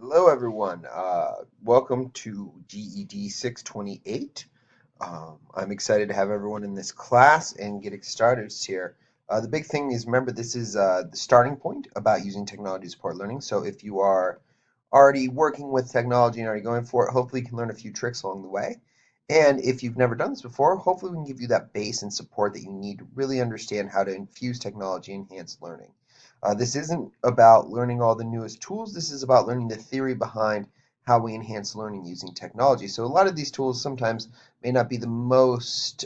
Hello, everyone. Welcome to GED 628. I'm excited to have everyone in this class and get it started here. The big thing is remember, this is the starting point about using technology to support learning. So if you are already working with technology and already going for it, hopefully you can learn a few tricks along the way. And if you've never done this before, hopefully we can give you that base and support that you need to really understand how to infuse technology and enhance learning. This isn't about learning all the newest tools. This is about learning the theory behind how we enhance learning using technology. So a lot of these tools sometimes may not be the most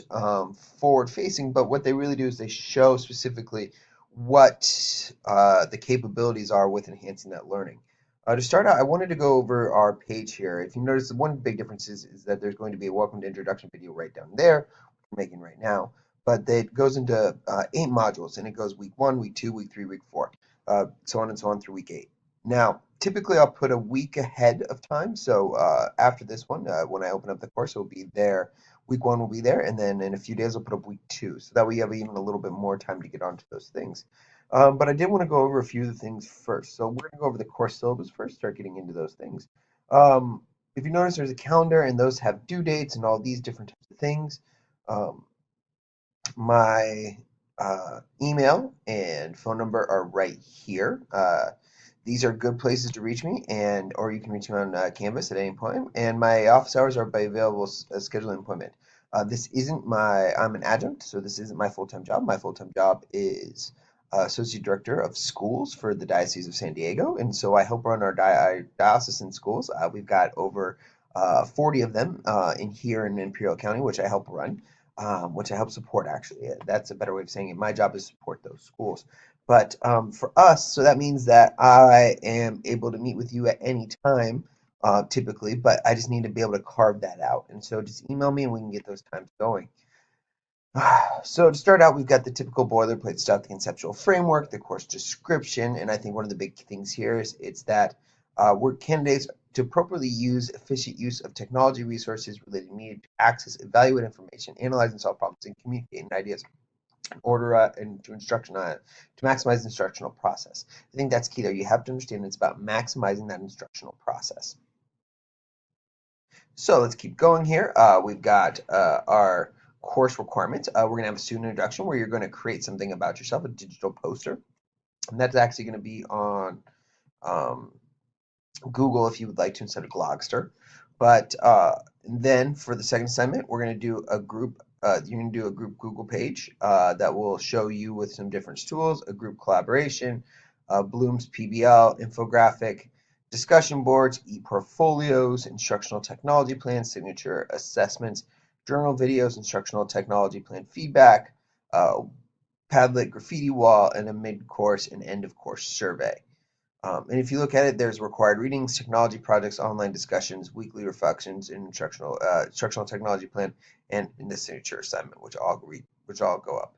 forward-facing, but what they really do is they show specifically what the capabilities are with enhancing that learning. To start out, I wanted to go over our page here. If you notice, the one big difference is that there's going to be a welcome to introduction video right down there, we're making right now, but it goes into 8 modules, and it goes week 1, week 2, week 3, week 4, so on and so on through week 8. Now, typically I'll put a week ahead of time, so after this one, when I open up the course, it will be there. Week 1 will be there, and then in a few days I'll put up week 2, so that way you have even a little bit more time to get onto those things. But I did want to go over a few of the things first. So we're going to go over the course syllabus first, start getting into those things. Um, if you notice, there's a calendar, and those have due dates and all these different types of things. Um, my email and phone number are right here. These are good places to reach me, and or you can reach me on Canvas at any point. And my office hours are by available scheduling appointment. I'm an adjunct, so this isn't my full-time job. My full-time job is Associate Director of Schools for the Diocese of San Diego, and so I help run our diocesan schools. We've got over 40 of them in here in Imperial County, which I help run, which I help support, actually. That's a better way of saying it. My job is to support those schools. But for us, so that means that I am able to meet with you at any time, typically, but I just need to be able to carve that out. And so just email me and we can get those times going. So to start out, we've got the typical boilerplate stuff, the conceptual framework, the course description, and I think one of the big things here is it's that we're candidates to appropriately use efficient use of technology resources related needed to access, evaluate information, analyze and solve problems, and communicate ideas in order and to maximize the instructional process. I think that's key there. You have to understand it's about maximizing that instructional process. So let's keep going here. We've got our course requirements. We're going to have a student introduction where you're going to create something about yourself, a digital poster. And that's actually going to be on um, Google if you would like to instead of Glogster. But then for the second assignment, we're going to do a group. You're going to do a group Google page that will show you with some different tools, a group collaboration, Bloom's PBL, infographic, discussion boards, e-portfolios, instructional technology plans, signature assessments, journal videos, instructional technology plan feedback, uh, Padlet graffiti wall, and a mid-course and end-of-course survey. And if you look at it, there's required readings, technology projects, online discussions, weekly reflections, and instructional technology plan, and in the signature assignment, which all go up.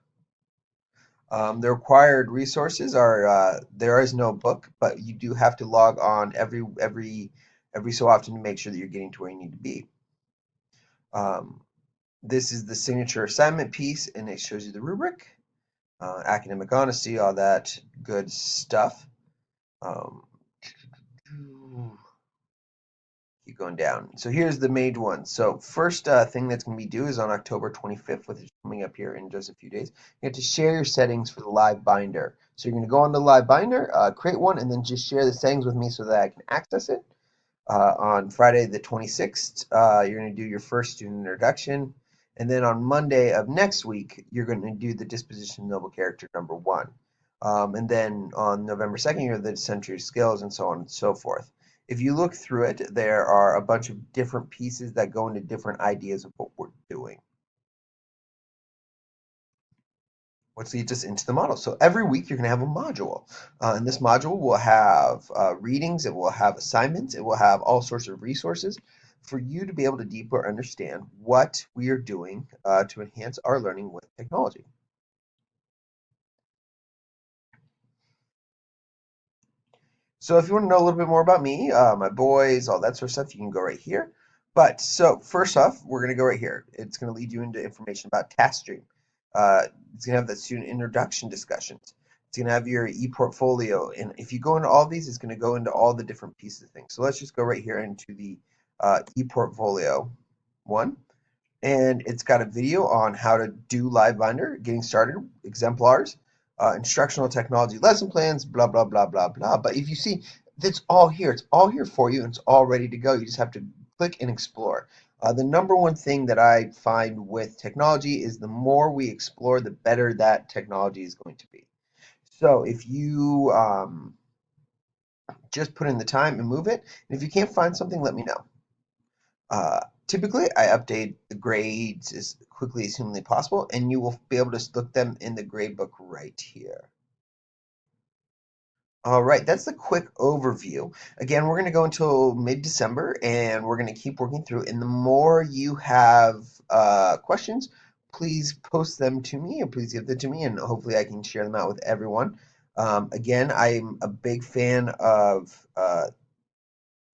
The required resources are there is no book, but you do have to log on every so often to make sure that you're getting to where you need to be. This is the signature assignment piece, and it shows you the rubric, academic honesty, all that good stuff. Um, Keep going down. So here's the major one. So first thing that's going to be due is on October 25th, which is coming up here in just a few days. You have to share your settings for the live binder. So you're going to go on the live binder, create one, and then just share the settings with me so that I can access it. On Friday the 26th, you're going to do your first student introduction. And then on Monday of next week, you're going to do the disposition noble character number 1. And then on November 2nd, you're the century skills and so on and so forth. If you look through it, there are a bunch of different pieces that go into different ideas of what we're doing. Which leads us into the model. So every week you're going to have a module. And this module will have readings, it will have assignments, it will have all sorts of resources for you to be able to deeper understand what we are doing to enhance our learning with technology. So if you want to know a little bit more about me, my boys, all that sort of stuff, you can go right here. But so first off, we're going to go right here. It's going to lead you into information about TaskStream. It's going to have the student introduction discussions. It's going to have your e-portfolio. And if you go into all these, it's going to go into all the different pieces of things. So let's just go right here into the e-portfolio one. And it's got a video on how to do Live Binder, getting started, exemplars, instructional technology lesson plans, blah, blah, blah, blah, blah. But if you see, it's all here. It's all here for you, and it's all ready to go. You just have to click and explore. The number one thing that I find with technology is the more we explore, the better that technology is going to be. So if you just put in the time and move it, and if you can't find something, let me know. Typically, I update the grades as quickly as humanly possible, and you will be able to look them in the grade book right here. All right, that's the quick overview. Again, we're going to go until mid-December, and we're going to keep working through. And the more you have questions, please post them to me, or please give them to me, and hopefully I can share them out with everyone. Again, I'm a big fan of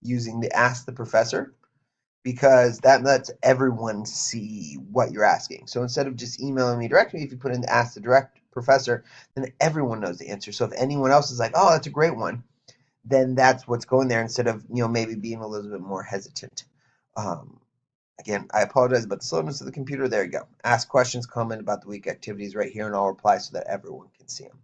using the Ask the Professor, because that lets everyone see what you're asking. So instead of just emailing me directly, if you put in the Ask the Direct Professor, then everyone knows the answer. So if anyone else is like, oh, that's a great one, then that's what's going there instead of, maybe being a little bit more hesitant. Um, Again, I apologize about the slowness of the computer. There you go. Ask questions, comment about the week activities right here, and I'll reply so that everyone can see them.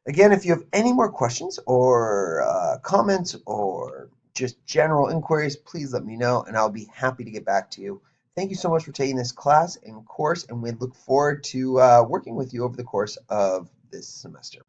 Again, if you have any more questions or comments or just general inquiries, please let me know and I'll be happy to get back to you. Thank you so much for taking this class and course, and we look forward to working with you over the course of this semester.